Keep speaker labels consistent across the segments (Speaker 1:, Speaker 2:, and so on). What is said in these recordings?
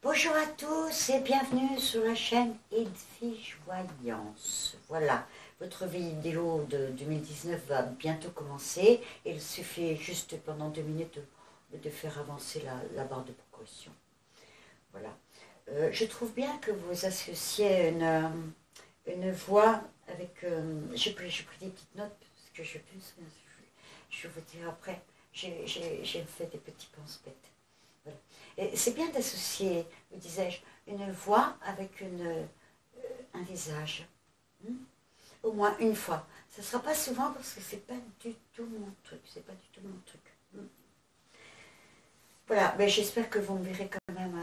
Speaker 1: Bonjour à tous et bienvenue sur la chaîne Edwige Voyance. Voilà, votre vidéo de 2019 va bientôt commencer. Il suffit juste pendant 2 minutes de faire avancer la barre de progression. Voilà. Je trouve bien que vous associez une voix avec... j'ai pris des petites notes parce que je vais vous dire après. J'ai fait des petits pense-bêtes. Voilà. C'est bien d'associer, vous disais-je, une voix avec un visage. Au moins une fois. Ça ne sera pas souvent parce que c'est pas du tout mon truc. C'est pas du tout mon truc. Voilà, mais j'espère que vous me verrez quand même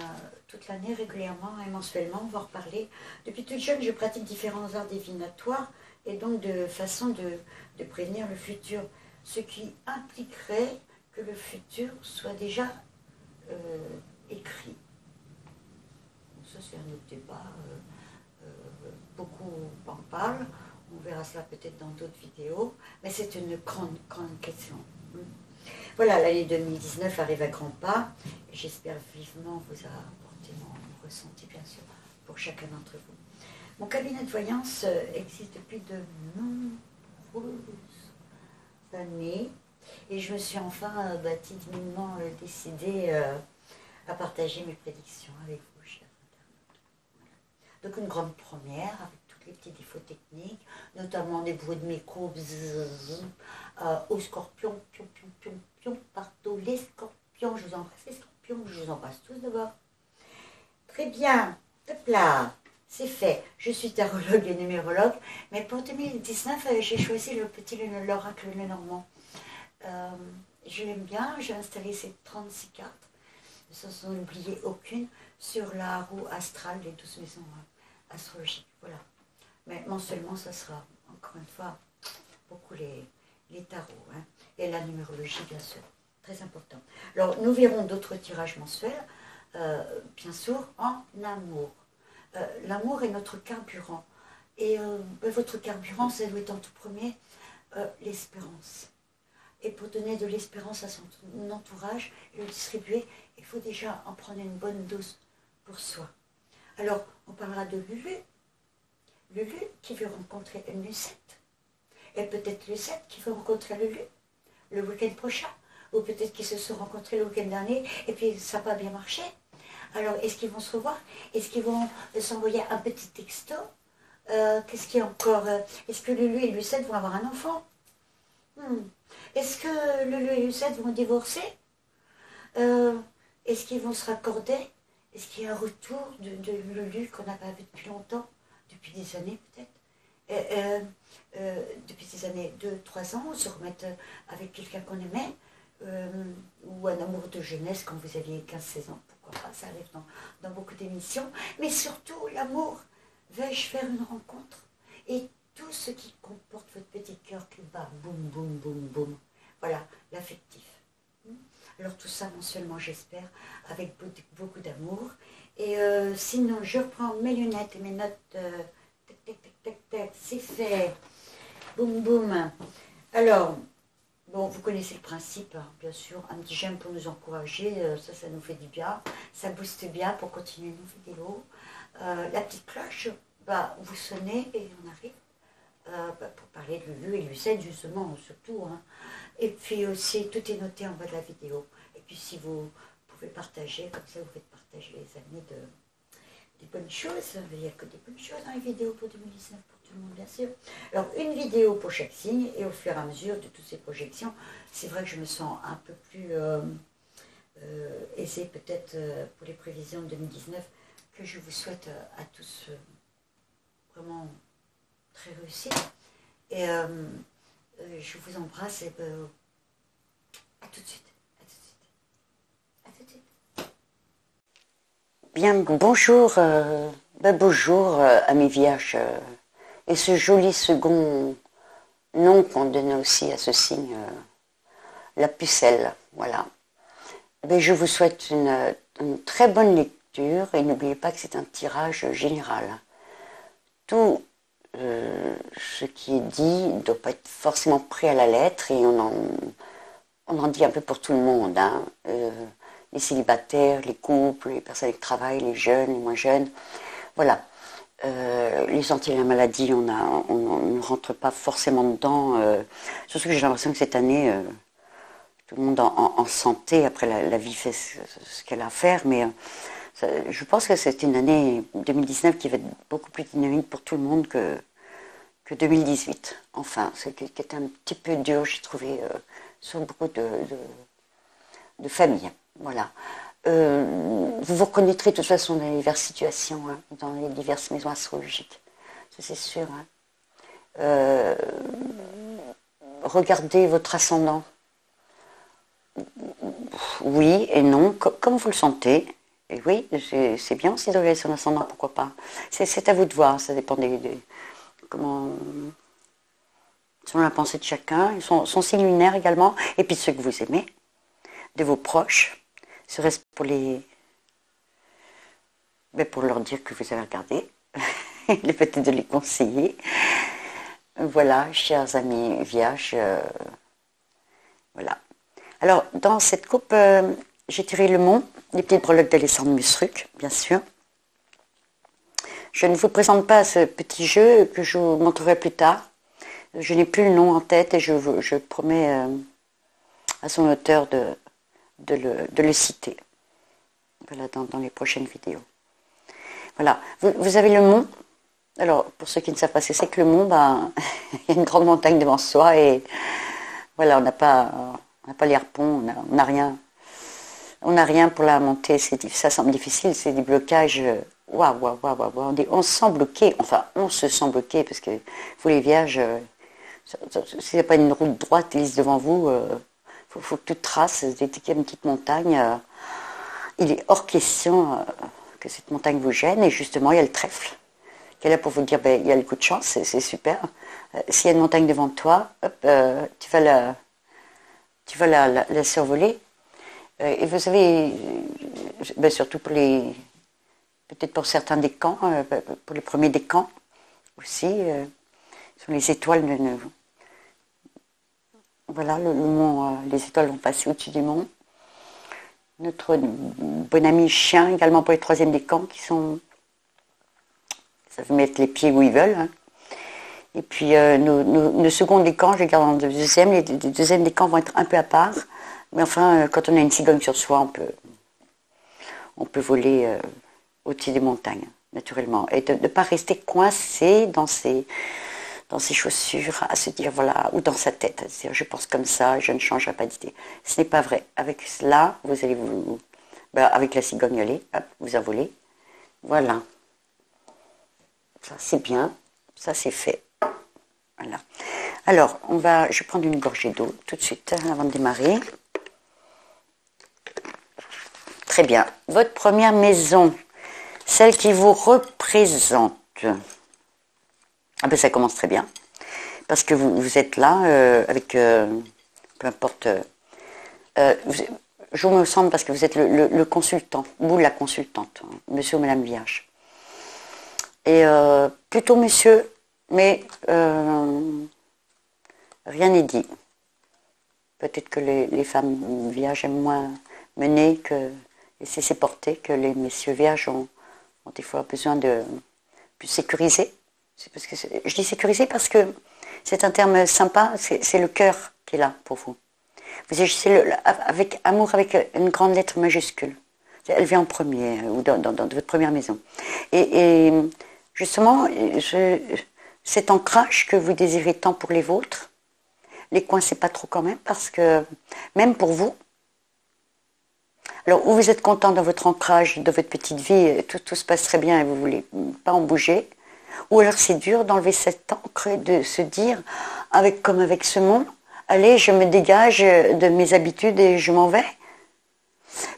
Speaker 1: toute l'année, régulièrement et mensuellement. On va en reparler. Depuis toute jeune, je pratique différents arts divinatoires et donc de façon de prévenir le futur. Ce qui impliquerait que le futur soit déjà écrit. Ça c'est un autre débat, beaucoup en parlent, on verra cela peut-être dans d'autres vidéos, mais c'est une grande question. Voilà, l'année 2019 arrive à grands pas, et j'espère vivement vous apporter mon ressenti, bien sûr, pour chacun d'entre vous. Mon cabinet de voyance existe depuis de nombreuses années, et je me suis enfin timidement décidée à partager mes prédictions avec vous, chers internautes. Donc une grande première, avec tous les petits défauts techniques, notamment des bruits de micro, aux scorpions, pion, pion, pion, pion, partout, les scorpions, je vous embrasse les scorpions, je vous embrasse tous d'abord. Très bien, hop là, c'est fait. Je suis tarologue et numérologue, mais pour 2019, j'ai choisi l'oracle Lenormand. Je l'aime bien, j'ai installé ces 36 cartes, sans oublier aucune, sur la roue astrale des 12 maisons astrologiques. Voilà. Mais mensuellement, ça sera, encore une fois, beaucoup les tarots. Hein, et la numérologie, bien sûr. Très important. Alors, nous verrons d'autres tirages mensuels, bien sûr, en amour. L'amour est notre carburant. Et votre carburant, ça doit être en tout premier l'espérance. Et pour donner de l'espérance à son entourage et le distribuer, il faut déjà en prendre une bonne dose pour soi. Alors, on parlera de Lulu. Lulu qui veut rencontrer une Lucette. Et peut-être Lucette qui veut rencontrer Lulu le week-end prochain. Ou peut-être qu'ils se sont rencontrés le week-end dernier et puis ça n'a pas bien marché. Alors, est-ce qu'ils vont se revoir? Est-ce qu'ils vont s'envoyer un petit texto? Qu'est-ce qu'il y a encore? Est-ce que Lulu et Lucette vont avoir un enfant? Est-ce que Lulu et Lucette vont divorcer? Est-ce qu'ils vont se raccorder? Est-ce qu'il y a un retour de Lulu qu'on n'a pas vu depuis longtemps? Depuis des années peut-être? Depuis des années, 2-3 ans, on se remettre avec quelqu'un qu'on aimait, ou un amour de jeunesse quand vous aviez 15-16 ans, pourquoi pas, ça arrive dans beaucoup d'émissions. Mais surtout, l'amour, vais-je faire une rencontre? Et tout ce qui comporte votre petit cœur qui bat, boum, boum, boum, boum. Voilà, l'affectif. Alors tout ça mensuellement, j'espère, avec beaucoup d'amour. Et sinon, je reprends mes lunettes et mes notes. Tac, tac, tac, tac, tac, c'est fait. Boum, boum. Alors, bon, vous connaissez le principe, hein, bien sûr. Un petit j'aime pour nous encourager, ça nous fait du bien. Ça booste bien pour continuer nos vidéos. La petite cloche, vous sonnez et on arrive. Pour parler de Lulu et Lucette justement, surtout. Hein. Et puis aussi, tout est noté en bas de la vidéo. Et puis si vous pouvez partager, comme ça vous faites partager les amis des bonnes choses. Il n'y a que des bonnes choses dans les vidéos pour 2019, pour tout le monde bien sûr. Alors une vidéo pour chaque signe, et au fur et à mesure de toutes ces projections, c'est vrai que je me sens un peu plus aisée peut-être pour les prévisions de 2019, que je vous souhaite à tous vraiment très réussi. Et je vous embrasse et à tout de suite. À tout de suite. À tout de suite. Bien, bonjour, bonjour à mes vierges. Et ce joli second nom qu'on donnait aussi à ce signe, la pucelle, voilà. Mais je vous souhaite une très bonne lecture et n'oubliez pas que c'est un tirage général. Tout ce qui est dit ne doit pas être forcément pris à la lettre et on en dit un peu pour tout le monde. Hein. les célibataires, les couples, les personnes qui travaillent, les jeunes, les moins jeunes. Voilà. Les sentiers de la maladie, on ne rentre pas forcément dedans. Surtout que j'ai l'impression que cette année, tout le monde en santé, après la vie fait ce qu'elle a à faire, mais je pense que c'est une année 2019 qui va être beaucoup plus dynamique pour tout le monde que 2018. Enfin, ce qui était un petit peu dur, j'ai trouvé, sur beaucoup de familles. Voilà. Vous vous reconnaîtrez de toute façon dans les diverses situations, hein, dans les diverses maisons astrologiques. Ça, c'est sûr. Hein. Regardez votre ascendant. Oui et non, comme vous le sentez. Et oui, c'est bien aussi de regarder son ascendant, pourquoi pas. C'est à vous de voir, ça dépend comment, selon la pensée de chacun, son signe lunaire également, et puis ceux que vous aimez, de vos proches. Serait-ce pour pour leur dire que vous avez regardé, peut-être de les conseiller. Voilà, chers amis vierges, voilà. Alors, dans cette coupe, j'ai tiré le mont, les petites breloques d'Alessandre Musruc, bien sûr. Je ne vous présente pas ce petit jeu que je vous montrerai plus tard. Je n'ai plus le nom en tête et je promets à son auteur de le citer. Voilà, dans les prochaines vidéos. Voilà, vous avez le mont. Alors, pour ceux qui ne savent pas ce que c'est que le mont, il y a une grande montagne devant soi et voilà, on n'a pas les harpons, on n'a rien. On n'a rien pour la montée, ça semble difficile, c'est des blocages. Waouh, on se sent bloqué, enfin, on se sent bloqué parce que vous les vierges, si n'y a pas une route droite lisse devant vous, faut que tu traces, dès qu'il y a une petite montagne, il est hors question que cette montagne vous gêne, et justement, il y a le trèfle qui est là pour vous dire, il y a le coup de chance, c'est super. S'il y a une montagne devant toi, hop, tu vas la survoler. Et vous savez, surtout peut-être pour certains décans, pour les premiers décans aussi, sur les étoiles, voilà, le mont, les étoiles vont passer au-dessus du mont. Notre bon ami chien, également pour les troisièmes décans, ça veut mettre les pieds où ils veulent. Hein. Et puis nos seconds décans, je les garde en deuxième, les deuxièmes décans vont être un peu à part. Mais enfin, quand on a une cigogne sur soi, on peut voler au-dessus des montagnes, naturellement. Et de ne pas rester coincé dans ses chaussures, à se dire, voilà, ou dans sa tête, à se dire, je pense comme ça, je ne changerai pas d'idée. Ce n'est pas vrai. Avec cela, vous allez avec la cigogne, allez, hop, vous envolez. Voilà. Ça, c'est bien. Ça, c'est fait. Voilà. Alors, je vais prendre une gorgée d'eau tout de suite, avant de démarrer. Très bien. Votre première maison, celle qui vous représente. Ça commence très bien. Parce que vous êtes là avec, peu importe, je me semble parce que vous êtes le consultant, ou la consultante, hein, monsieur ou madame Vierge. Et plutôt monsieur, mais rien n'est dit. Peut-être que les femmes vierges aiment moins mener que laisser porter, que les messieurs vierges ont des fois besoin de plus sécuriser. Parce que je dis sécuriser parce que c'est un terme sympa, c'est le cœur qui est là pour vous. Vous agissez avec amour, avec une grande lettre majuscule. Elle vient en premier, ou dans votre première maison. Et justement, cet ancrage que vous désirez tant pour les vôtres, les coincez pas trop quand même, parce que même pour vous, alors, où vous êtes content dans votre ancrage, dans votre petite vie, tout se passe très bien et vous ne voulez pas en bouger. Ou alors c'est dur d'enlever cette encre, de se dire, comme avec ce mont, allez, je me dégage de mes habitudes et je m'en vais.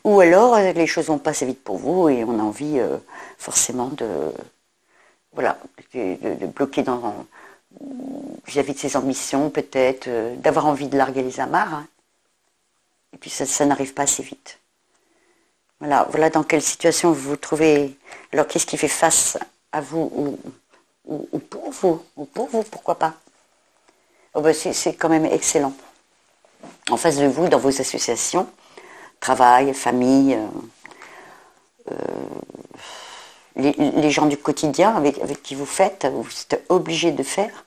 Speaker 1: Ou alors, les choses vont passer vite pour vous et on a envie forcément de bloquer vis-à-vis de ses ambitions, peut-être, d'avoir envie de larguer les amarres. Hein. Et puis ça n'arrive pas assez vite. Voilà dans quelle situation vous vous trouvez. Alors qu'est-ce qui fait face à vous ou pour vous, pourquoi pas. C'est quand même excellent. En face de vous, dans vos associations, travail, famille, les gens du quotidien avec qui vous faites, vous êtes obligé de faire.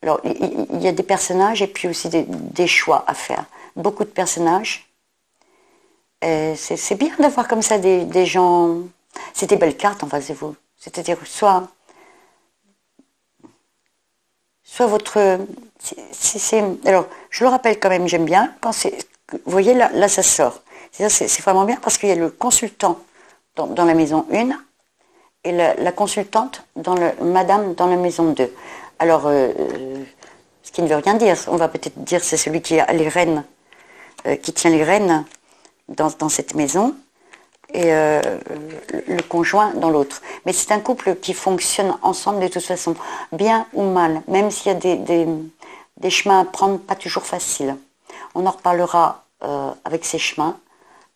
Speaker 1: Alors, il y a des personnages et puis aussi des choix à faire. Beaucoup de personnages. C'est bien d'avoir comme ça des gens... C'est des belles cartes en face de vous. C'est-à-dire, soit votre... Alors, je le rappelle quand même, j'aime bien. Quand vous voyez, là ça sort. C'est vraiment bien parce qu'il y a le consultant dans la maison 1 et la consultante, madame, dans la maison 2. Alors, ce qui ne veut rien dire. On va peut-être dire c'est celui qui a les rênes, qui tient les rênes dans cette maison et le conjoint dans l'autre. Mais c'est un couple qui fonctionne ensemble de toute façon, bien ou mal, même s'il y a des chemins à prendre pas toujours faciles. On en reparlera avec ces chemins,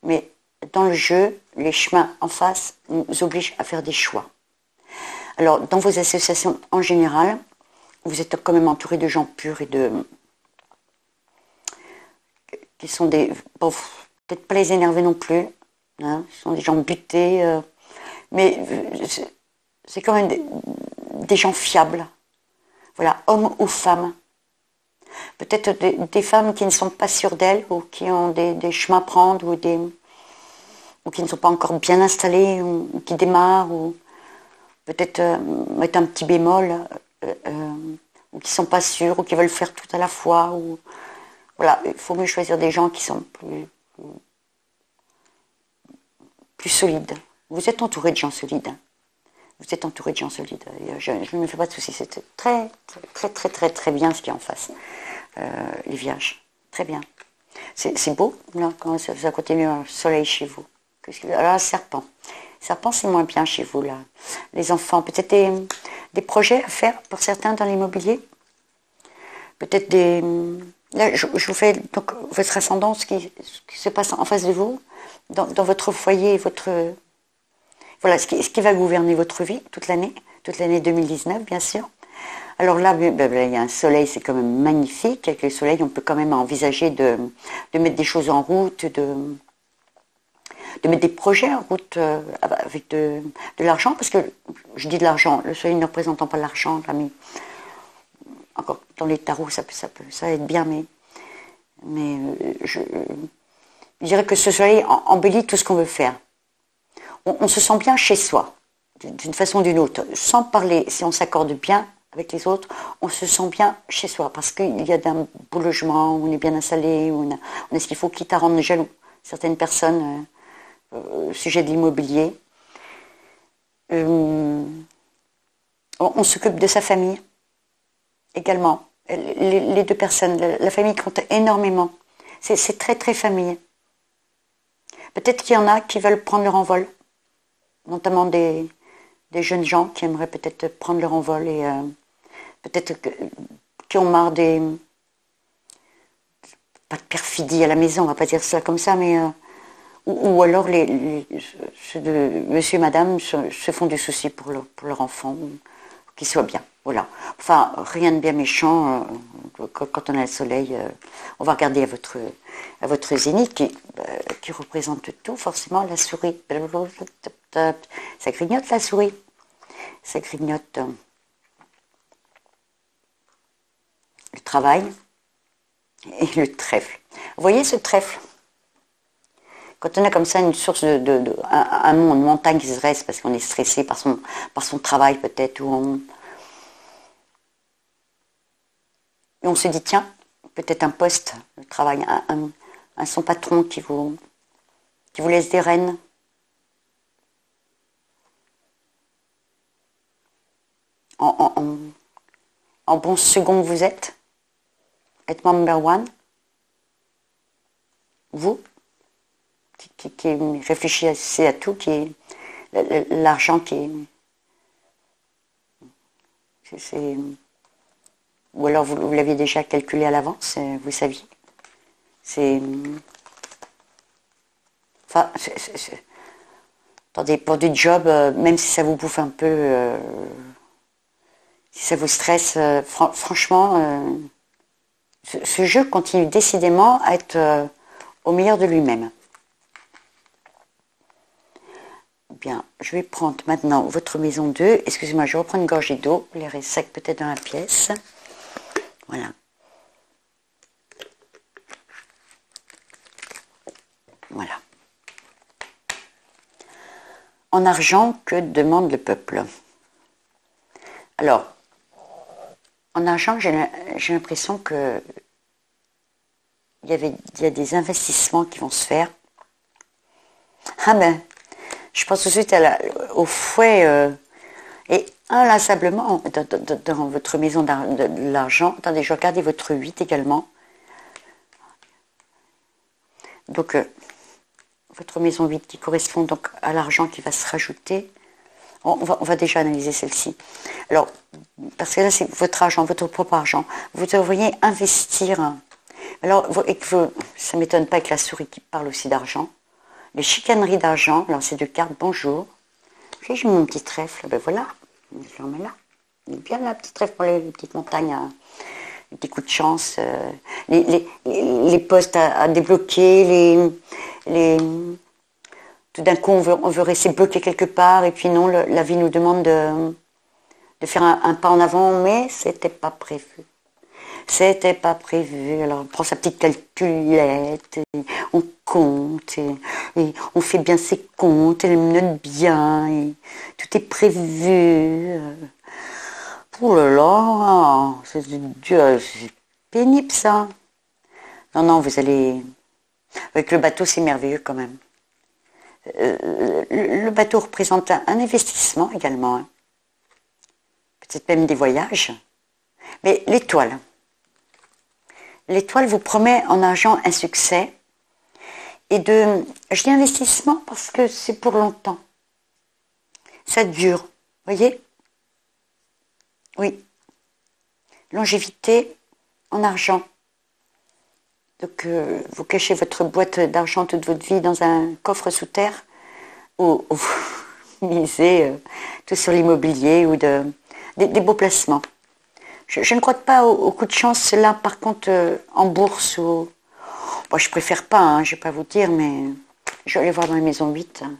Speaker 1: mais dans le jeu, les chemins en face nous obligent à faire des choix. Alors, dans vos associations en général, vous êtes quand même entouré de gens purs et qui sont des... Bon, peut-être pas les énerver non plus, hein, ce sont des gens butés, mais c'est quand même des gens fiables. Voilà, hommes ou femmes. Peut-être des femmes qui ne sont pas sûres d'elles ou qui ont des chemins à prendre ou qui ne sont pas encore bien installées ou qui démarrent ou peut-être mettre un petit bémol ou qui ne sont pas sûrs ou qui veulent faire tout à la fois. Voilà, il faut mieux choisir des gens qui sont plus solides. Vous êtes entouré de gens solides. Vous êtes entouré de gens solides. Je ne me fais pas de soucis. C'est très, très, très, très, très bien ce qu'il y a en face. Les vierges. Très bien. C'est beau, là, quand ça continue un soleil chez vous. Alors, serpent. Serpent, c'est moins bien chez vous, là. Les enfants, peut-être des projets à faire pour certains dans l'immobilier. Peut-être des... Là, je vous fais donc votre ascendance, ce qui se passe en face de vous, dans votre foyer, voilà, ce qui va gouverner votre vie toute l'année 2019, bien sûr. Alors là, il y a un soleil, c'est quand même magnifique. Avec le soleil, on peut quand même envisager de mettre des choses en route, de mettre des projets en route avec de l'argent, parce que je dis de l'argent, le soleil ne représentant pas l'argent, mais encore dans les tarots, ça aide bien, mais je dirais que ce soleil embellit tout ce qu'on veut faire. On se sent bien chez soi, d'une façon ou d'une autre, sans parler, si on s'accorde bien avec les autres, on se sent bien chez soi, parce qu'il y a un beau logement, on est bien installé, on a ce qu'il faut, quitte à rendre jaloux certaines personnes au sujet de l'immobilier. On s'occupe de sa famille également. Les deux personnes, la famille compte énormément. C'est très très famille. Peut-être qu'il y en a qui veulent prendre leur envol, notamment des jeunes gens qui aimeraient peut-être prendre leur envol et peut-être qui ont marre pas de perfidie à la maison, on va pas dire ça comme ça, mais ou alors ceux de monsieur et madame se font du souci pour leur enfant, qu'il soit bien. Voilà. Enfin, rien de bien méchant. Quand on a le soleil, on va regarder à votre zénith qui représente tout, forcément, la souris. Ça grignote la souris. Ça grignote le travail et le trèfle. Vous voyez ce trèfle? Quand on a comme ça une source un mont, une montagne qui se dresse parce qu'on est stressé par son travail peut-être, et on se dit tiens, peut-être un poste, le travail, son patron qui vous laisse des rênes. En bon second vous êtes number one, vous qui réfléchissez à tout, qui est l'argent qui c'est ou alors vous l'aviez déjà calculé à l'avance, vous saviez. Enfin, attendez, pour du job, même si ça vous bouffe un peu, si ça vous stresse, franchement, ce jeu continue décidément à être au meilleur de lui-même. Bien, je vais prendre maintenant votre maison 2. Excusez-moi, je reprends une gorgée d'eau. L'air est sec peut-être dans la pièce. Voilà. Voilà. En argent, que demande le peuple? Alors, en argent, j'ai l'impression que il y a des investissements qui vont se faire. Ah ben, je pense tout de suite au fouet et inlassablement dans votre maison de l'argent. Attendez, je regardais votre 8 également. Donc, votre maison 8 qui correspond donc à l'argent qui va se rajouter. On va déjà analyser celle-ci. Alors, parce que là, c'est votre argent, votre propre argent. Vous devriez investir. Alors, ça ne m'étonne pas avec la souris qui parle aussi d'argent. Les chicaneries d'argent, alors c'est deux cartes, bonjour. J'ai mon petit trèfle, ben voilà, je le remets là. Il est bien la petite trèfle pour les petites montagnes, les petits coups de chance, les postes à débloquer, tout d'un coup on veut rester bloqué quelque part et puis non, la vie nous demande de faire un pas en avant, mais c'était pas prévu. C'était pas prévu. Alors on prend sa petite calculette, et on compte, et on fait bien ses comptes, et on note bien, et tout est prévu. Oh là là, c'est pénible ça. Non, vous allez... Avec le bateau, c'est merveilleux quand même. Le bateau représente un investissement également. Hein. Peut-être même des voyages. Mais l'étoile. L'étoile vous promet en argent un succès. Et je dis investissement parce que c'est pour longtemps. Ça dure. Voyez? Oui. Longévité en argent. Donc, vous cachez votre boîte d'argent toute votre vie dans un coffre sous terre ou vous misez tout sur l'immobilier ou des beaux placements. Je ne crois pas au coup de chance là, par contre, en bourse ou... Bon, je préfère pas, hein, je vais pas vous dire, mais je vais aller voir dans la maison 8. Hein.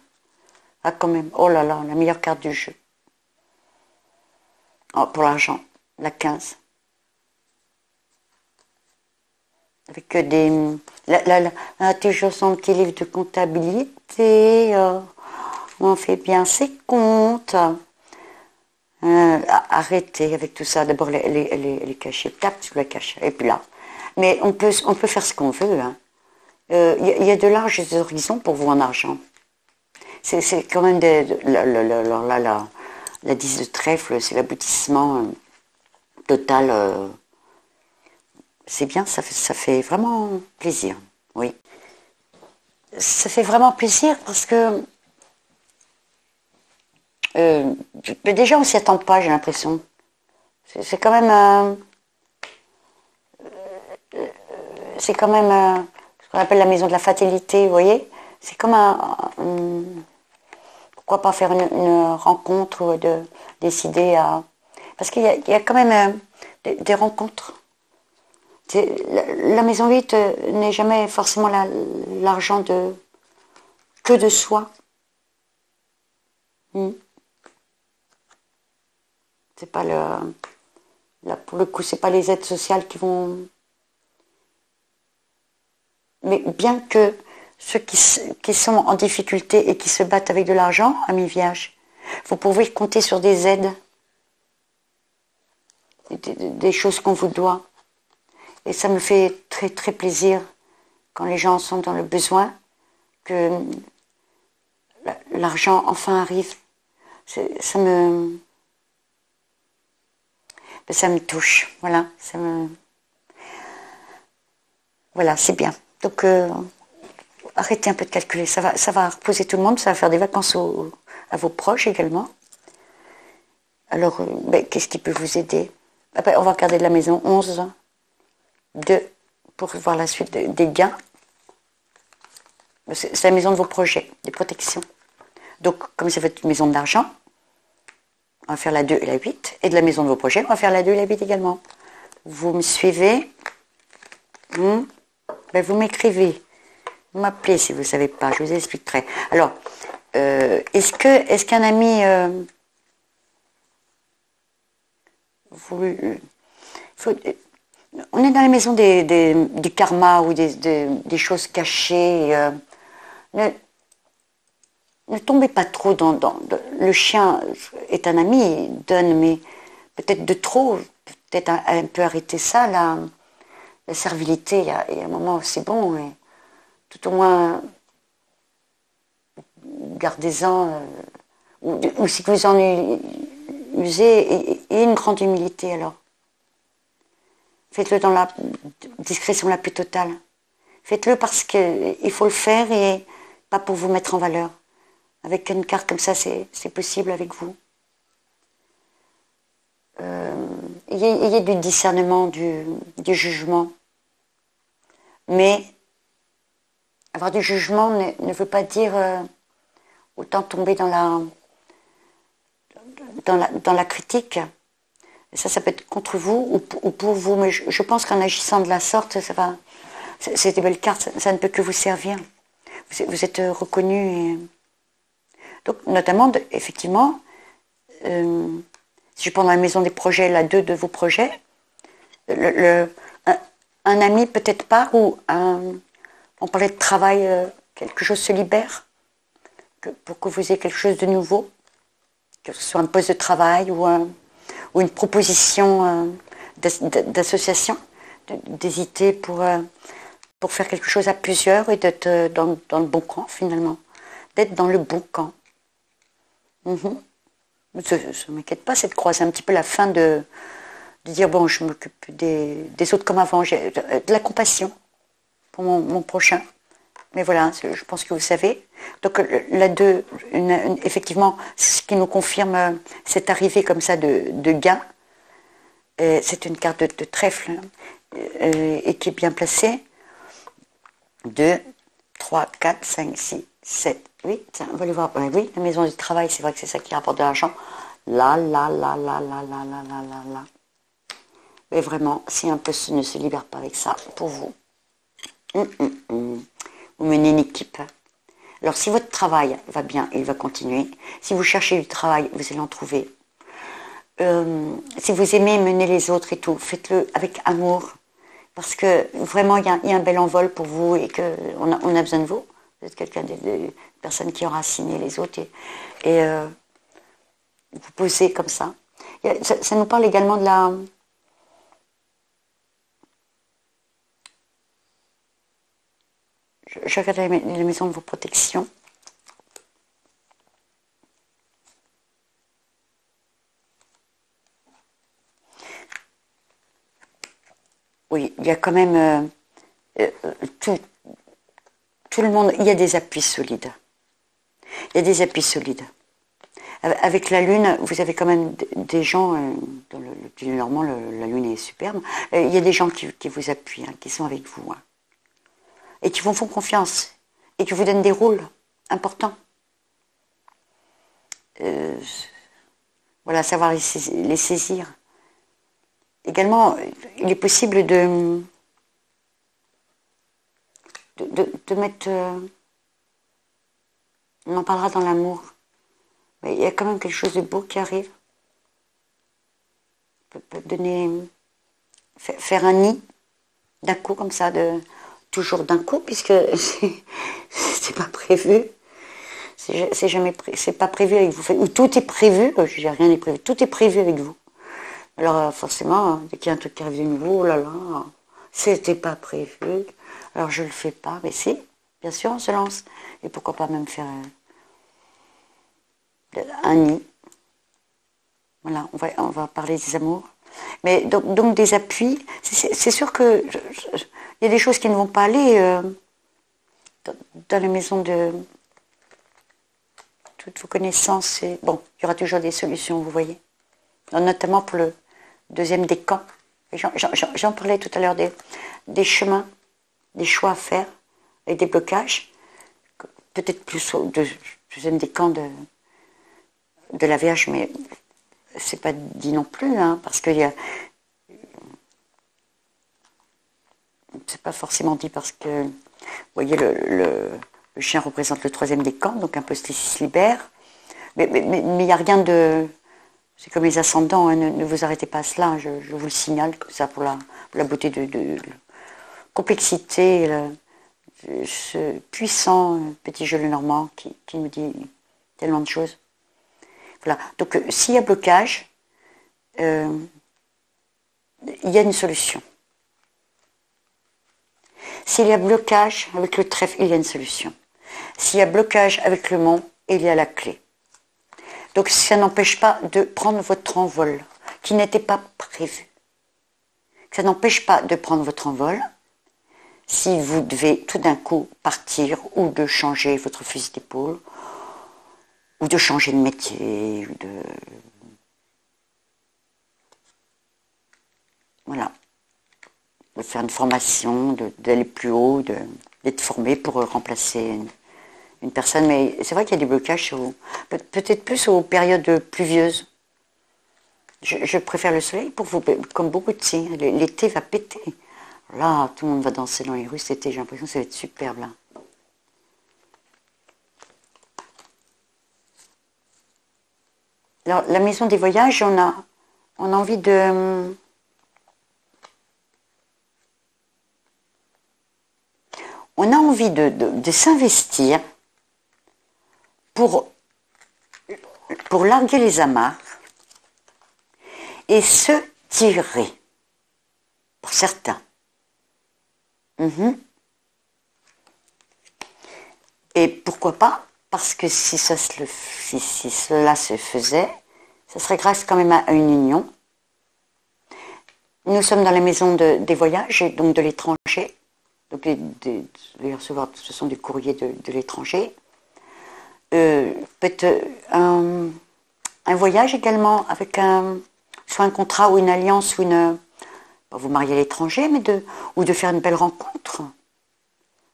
Speaker 1: Ah, quand même, oh là là, la meilleure carte du jeu. Oh, pour l'argent, la 15. Avec toujours son petit livre de comptabilité, on fait bien ses comptes. Arrêtez avec tout ça, d'abord les cachets, tape sur la cache, et puis là. Mais on peut faire ce qu'on veut. Hein. Y a de larges horizons pour vous en argent. C'est quand même la 10 de trèfle, c'est l'aboutissement total. C'est bien, ça fait vraiment plaisir, oui. Ça fait vraiment plaisir parce que déjà on s'y attend pas, j'ai l'impression. C'est quand même ce qu'on appelle la maison de la fatalité, vous voyez. C'est comme pourquoi pas faire une rencontre ou décider à... Parce qu'il y a quand même des rencontres. La maison 8 n'est jamais forcément l'argent que de soi. C'est pas là, pour le coup, c'est pas les aides sociales qui vont... Mais bien que ceux qui sont en difficulté et qui se battent avec de l'argent, amis vierges, vous pouvez compter sur des aides, des choses qu'on vous doit. Et ça me fait très très plaisir quand les gens sont dans le besoin, que l'argent enfin arrive. Ça me touche. Voilà, voilà, c'est bien. Donc, arrêtez un peu de calculer. Ça va reposer tout le monde. Ça va faire des vacances à vos proches également. Alors, qu'est-ce qui peut vous aider? On va regarder de la maison 11, 2, pour voir la suite des gains. C'est la maison de vos projets, des protections. Donc, comme c'est votre maison d'argent, on va faire la 2 et la 8. Et de la maison de vos projets, on va faire la 2 et la 8 également. Vous me suivez? Vous m'écrivez Vous m'appelez si vous ne savez pas, je vous expliquerai. Alors, est-ce qu'un ami... on est dans la maison du karma ou des choses cachées. Ne tombez pas trop le chien est un ami, il donne, mais peut-être de trop, peut-être un peu arrêter ça, la servilité, il y a un moment où c'est bon, et tout au moins gardez-en, ou si vous en usez, et une grande humilité alors. Faites-le dans la discrétion la plus totale. Faites-le parce qu'il faut le faire et pas pour vous mettre en valeur. Avec une carte comme ça, c'est possible avec vous. Ayez du discernement, du jugement. Mais avoir du jugement ne veut pas dire autant tomber dans la critique. Ça peut être contre vous ou pour vous. Mais je pense qu'en agissant de la sorte, c'est des belles cartes, ça ne peut que vous servir. Vous êtes reconnu. Donc, notamment, effectivement, si je prends dans la maison des projets, là, 2 de vos projets, un ami peut-être pas, ou on parlait de travail, quelque chose se libère, pour que vous ayez quelque chose de nouveau, que ce soit un poste de travail ou une proposition d'association, d'hésiter pour faire quelque chose à plusieurs et d'être dans le bon camp finalement, d'être dans le bon camp. Ça ne m'inquiète pas, c'est de croiser un petit peu la fin de dire bon, je m'occupe des autres comme avant, j'ai de la compassion pour mon prochain. Mais voilà, je pense que vous savez. Donc là, effectivement, ce qui nous confirme cette arrivée comme ça de gain, c'est une carte de trèfle et qui est bien placée. 2, 3, 4, 5, 6, 7, 8. On va aller voir. Oui, la maison du travail, c'est vrai que c'est ça qui rapporte de l'argent. Là. Mais vraiment, si un poste ne se libère pas avec ça, pour vous, vous menez une équipe. Alors si votre travail va bien, il va continuer. Si vous cherchez du travail, vous allez en trouver. Si vous aimez mener les autres et tout, faites-le avec amour. Parce que vraiment, il y a un bel envol pour vous et qu'on a besoin de vous. Vous êtes quelqu'un de personne qui enracine les autres et vous posez comme ça. Ça nous parle également de la... Je regarde les maisons de vos protections. Oui, il y a quand même tout le monde, il y a des appuis solides. Il y a des appuis solides. Avec la Lune, vous avez quand même des gens, dans le plus normand, la Lune est superbe, il y a des gens qui vous appuient, qui sont avec vous, et qui vous font confiance, et qui vous donnent des rôles importants. Voilà, savoir les saisir. Également, il est possible de mettre... on en parlera dans l'amour. Mais il y a quand même quelque chose de beau qui arrive. Peut donner... Faire un nid d'un coup, comme ça, toujours d'un coup, puisque c'est pas prévu. C'est pas prévu avec vous. Ou tout est prévu, rien n'est prévu. Tout est prévu avec vous. Alors forcément, dès qu'il y a un truc qui arrive de nouveau, oh là là, c'était pas prévu, alors je le fais pas. Mais si, bien sûr, on se lance. Et pourquoi pas même faire un nid. Voilà, on va parler des amours. Mais donc des appuis, c'est sûr que il y a des choses qui ne vont pas aller dans la maison de toutes vos connaissances. Bon, il y aura toujours des solutions, vous voyez. Notamment pour le deuxième décan. J'en parlais tout à l'heure des chemins, des choix à faire, et des blocages. Peut-être plus au deuxième décan de la Vierge, mais c'est pas dit non plus, parce que c'est pas forcément dit parce que voyez, le chien représente le troisième décan, donc un poste ici se libère. Mais il n'y a rien de... C'est comme les ascendants, hein, ne vous arrêtez pas à cela, hein, je vous le signale comme ça pour la beauté de complexité, ce puissant petit jeu le normand qui nous dit tellement de choses. Voilà. Donc s'il y a blocage, il y a une solution. S'il y a blocage avec le trèfle, il y a une solution. S'il y a blocage avec le mont, il y a la clé. Donc ça n'empêche pas de prendre votre envol, qui n'était pas prévu. Ça n'empêche pas de prendre votre envol si vous devez tout d'un coup partir ou de changer votre fusil d'épaule ou de changer de métier ou de... Voilà. De faire une formation, d'aller plus haut, d'être formé pour remplacer une personne. Mais c'est vrai qu'il y a des blocages peut-être plus aux périodes pluvieuses. Je préfère le soleil pour vous, comme beaucoup de signes. L'été va péter. Là, tout le monde va danser dans les rues cet été. J'ai l'impression que ça va être superbe là. Alors, la maison des voyages, on a envie de... On a envie de s'investir pour larguer les amarres et se tirer, pour certains. Et pourquoi pas? Parce que si cela se faisait, ça serait grâce quand même à une union. Nous sommes dans la maison des voyages, et donc de l'étranger. Donc les recevoir, ce sont des courriers de l'étranger. Peut-être un voyage également avec soit un contrat ou une alliance ou vous mariez à l'étranger, ou de faire une belle rencontre.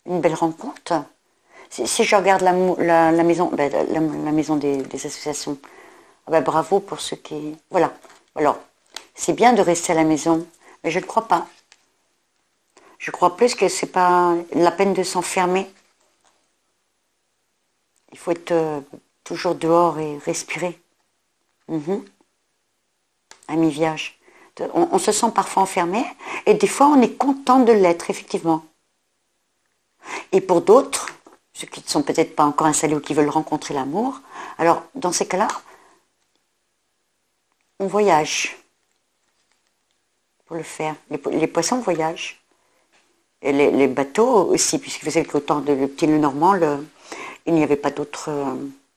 Speaker 1: Une belle rencontre. Si je regarde la maison, la maison des associations, bravo pour ceux qui... Voilà. Alors, c'est bien de rester à la maison, mais je ne crois pas. Je crois plus que c'est pas la peine de s'enfermer. Il faut être toujours dehors et respirer. À mi-viage. On se sent parfois enfermé, et des fois on est content de l'être, effectivement. Et pour d'autres, ceux qui ne sont peut-être pas encore installés ou qui veulent rencontrer l'amour, alors dans ces cas-là, on voyage pour le faire. Les poissons voyagent. Et les bateaux aussi, puisque vous savez qu'au temps de le petit Le Normand, il n'y avait pas d'autres,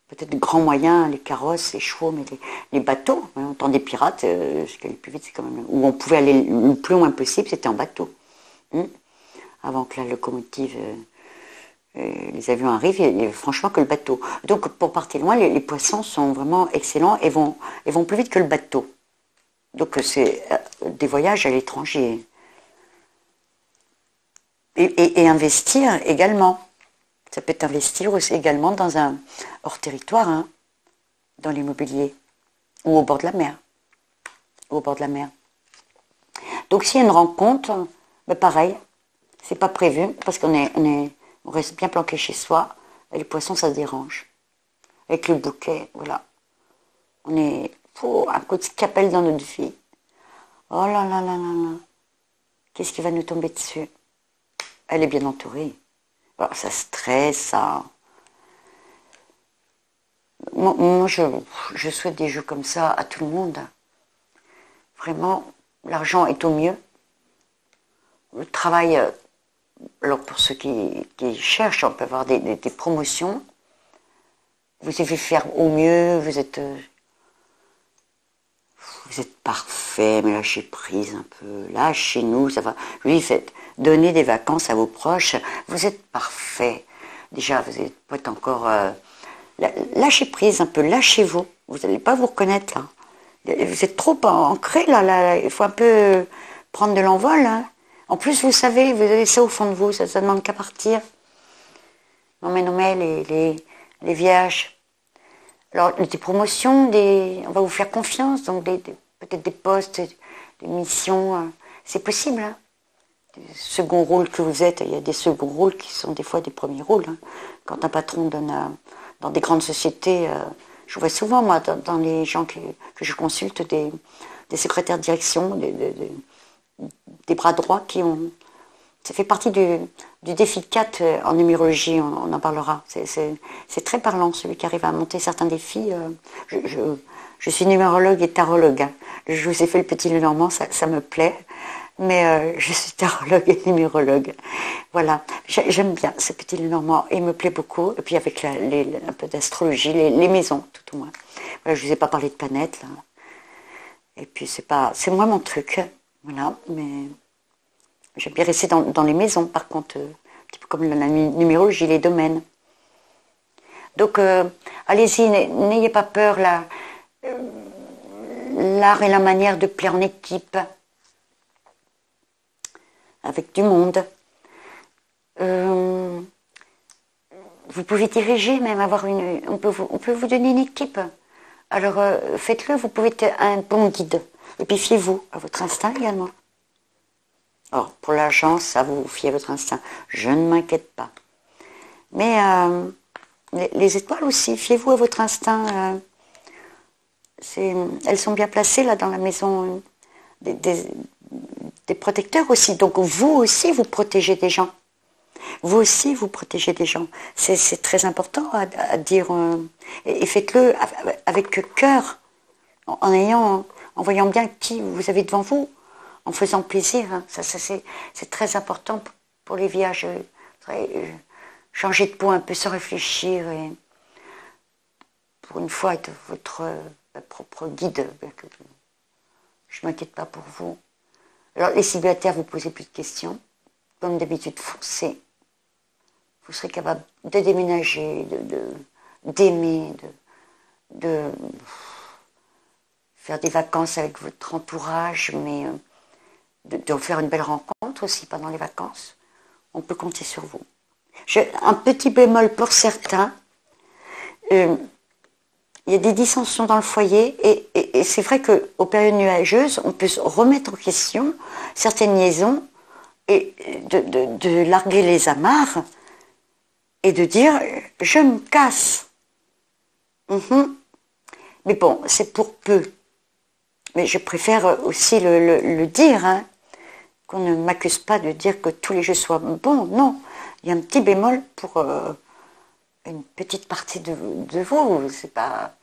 Speaker 1: peut-être de grands moyens, les carrosses, les chevaux, mais les bateaux, hein, au temps des pirates, ce qui allait plus vite, c'est quand même... Où on pouvait aller le plus loin possible, c'était en bateau. Avant que la locomotive, les avions arrivent, il y avait franchement que le bateau. Donc pour partir loin, les poissons sont vraiment excellents et vont plus vite que le bateau. Donc c'est des voyages à l'étranger. Et investir également. Ça peut être investir aussi également dans un hors-territoire, hein, dans l'immobilier, ou au bord de la mer. Ou au bord de la mer. Donc s'il y a une rencontre, pareil, c'est pas prévu, parce on reste bien planqué chez soi, et les poissons, ça se dérange. Avec le bouquet, voilà. On est un coup de scapel dans notre vie. Oh là là là là là. Qu'est-ce qui va nous tomber dessus? Elle est bien entourée. Alors, ça stresse, ça... Moi je souhaite des jeux comme ça à tout le monde. Vraiment, l'argent est au mieux. Le travail, alors pour ceux qui cherchent, on peut avoir des promotions. Vous devez faire au mieux, vous êtes parfait, mais lâchez prise un peu. Lâchez-nous, ça va. Lui, donnez des vacances à vos proches. Vous êtes parfait. Déjà, vous n'êtes pas encore... lâchez prise un peu, lâchez-vous. Vous n'allez pas vous reconnaître, là. Vous êtes trop ancré, là. Il faut un peu prendre de l'envol, hein. En plus, vous savez, vous avez ça au fond de vous, ça ne demande qu'à partir. Non mais, les vierges. Alors, des promotions, on va vous faire confiance, donc peut-être des postes, des missions, c'est possible, hein. second rôle que vous êtes. Il y a des seconds rôles qui sont des fois des premiers rôles. Hein. Quand un patron donne dans des grandes sociétés, je vois souvent, moi, dans les gens que je consulte, des secrétaires de direction, des bras droits qui ont... Ça fait partie du défi 4 en numérologie, on en parlera. C'est très parlant, celui qui arrive à monter certains défis. Je suis numérologue et tarologue. Hein. Je vous ai fait le petit Lenormand, ça me plaît. Mais je suis tarologue et numérologue. Voilà, j'aime bien ce petit Lenormand, il me plaît beaucoup. Et puis avec un peu d'astrologie, les maisons, tout au moins. Voilà, je ne vous ai pas parlé de planètes, là. Et puis c'est moi mon truc, voilà, mais j'aime bien rester dans les maisons, par contre, un petit peu comme la numérologie, les domaines. Donc, allez-y, n'ayez pas peur, l'art est la manière de plaire en équipe, avec du monde. Vous pouvez diriger, même avoir on peut vous donner une équipe. Alors faites-le, vous pouvez être un bon guide. Et puis fiez-vous à votre instinct également. Or, pour l'argent, ça vous fiez à votre instinct. Je ne m'inquiète pas. Mais les étoiles aussi, fiez-vous à votre instinct. Elles sont bien placées là dans la maison des protecteurs aussi. Donc vous aussi, vous protégez des gens. Vous aussi, vous protégez des gens. C'est très important à dire. Et faites-le avec cœur, en voyant bien qui vous avez devant vous, en faisant plaisir. Hein. Ça c'est très important pour les viages. Changer de peau un peu sans réfléchir et pour une fois être votre propre guide. Je ne m'inquiète pas pour vous. Alors les célibataires, vous posez plus de questions. Comme d'habitude, foncez. Vous serez capable de déménager, d'aimer, de faire des vacances avec votre entourage, mais de faire une belle rencontre aussi pendant les vacances. On peut compter sur vous. Un petit bémol pour certains. Il y a des dissensions dans le foyer et c'est vrai qu'aux périodes nuageuses, on peut se remettre en question certaines liaisons et de larguer les amarres et de dire « je me casse ». Mais bon, c'est pour peu. Mais je préfère aussi le dire, hein, qu'on ne m'accuse pas de dire que tous les jeux soient bons. Non, il y a un petit bémol pour une petite partie de vous. C'est pas...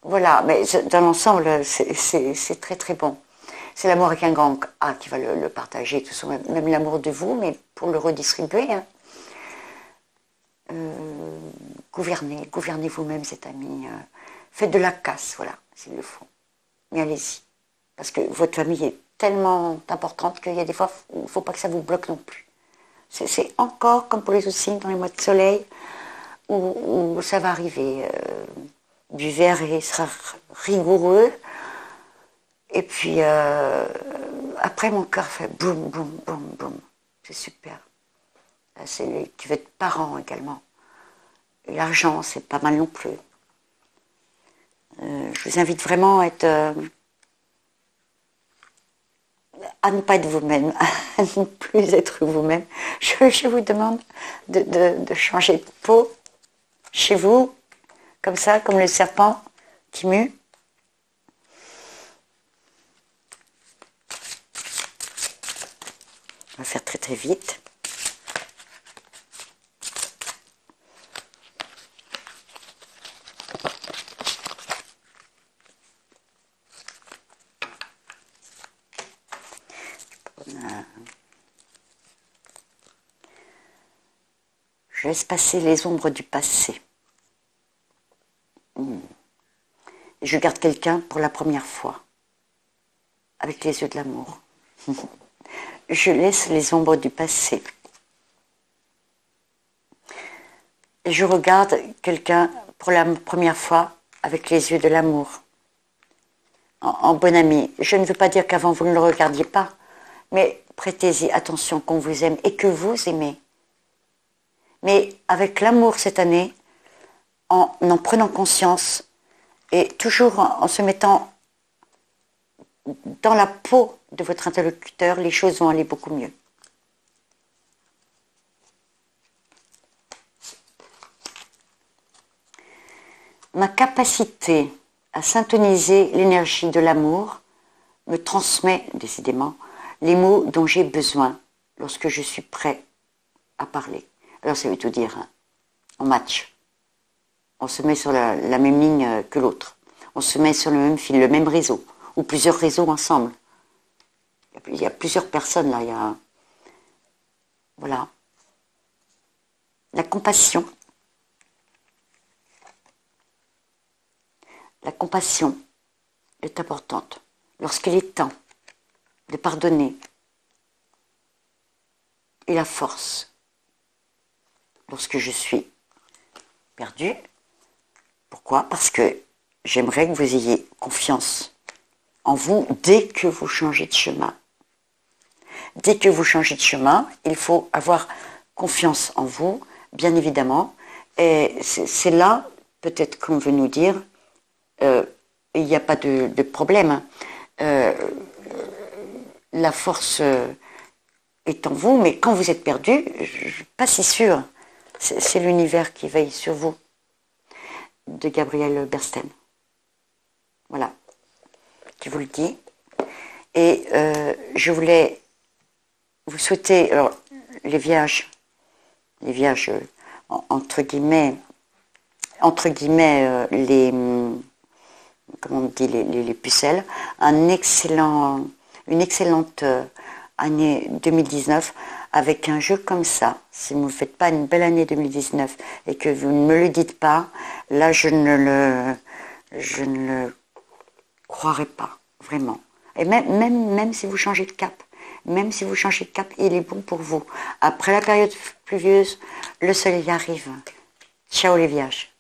Speaker 1: Voilà, mais dans l'ensemble, c'est très très bon. C'est l'amour avec un grand A qui va le partager, tout ça, même l'amour de vous, mais pour le redistribuer. Hein. Gouvernez vous-même, cet ami. Faites de la casse, voilà, s'il le faut. Mais allez-y. Parce que votre famille est tellement importante qu'il y a des fois, il ne faut pas que ça vous bloque non plus. C'est encore, comme pour les autres signes, dans les mois de soleil, où ça va arriver. Du verre, il sera rigoureux. Et puis, après, mon cœur fait boum, boum, boum, boum. C'est super. Tu veux être parent également. L'argent, c'est pas mal non plus. Je vous invite vraiment à ne pas être vous-même, à ne plus être vous-même. Je vous demande de changer de peau chez vous, comme ça, comme le serpent qui mue. On va faire très très vite. Je laisse passer les ombres du passé. Je garde quelqu'un pour la première fois, avec les yeux de l'amour. Je laisse les ombres du passé. Et je regarde quelqu'un pour la première fois avec les yeux de l'amour. En bon ami. Je ne veux pas dire qu'avant vous ne le regardiez pas, mais prêtez-y attention qu'on vous aime et que vous aimez. Mais avec l'amour cette année, en prenant conscience et toujours en se mettant dans la peau de votre interlocuteur, les choses vont aller beaucoup mieux. Ma capacité à syntoniser l'énergie de l'amour me transmet décidément les mots dont j'ai besoin lorsque je suis prêt à parler. Alors ça veut tout dire, hein. On match. On se met sur la même ligne que l'autre. On se met sur le même fil, le même réseau, ou plusieurs réseaux ensemble. Il y a plusieurs personnes là, il y a... Voilà. La compassion. La compassion est importante lorsqu'il est temps de pardonner. Et la force, lorsque je suis perdue. Pourquoi? Parce que j'aimerais que vous ayez confiance en vous dès que vous changez de chemin. Dès que vous changez de chemin, il faut avoir confiance en vous, bien évidemment. Et c'est là, peut-être qu'on veut nous dire, il n'y a pas de problème. La force est en vous, mais quand vous êtes perdu, je ne suis pas si sûre. C'est l'univers qui veille sur vous. De Gabrielle Bernstein. Voilà, qui vous le dit. Et je voulais vous souhaiter, alors les vierges, entre guillemets, les, comment on dit, les pucelles, une excellente année 2019 avec un jeu comme ça. Si vous ne faites pas une belle année 2019 et que vous ne me le dites pas, là je ne le croirais pas, vraiment. Et même si vous changez de cap, il est bon pour vous. Après la période pluvieuse, le soleil arrive. Ciao les vierges.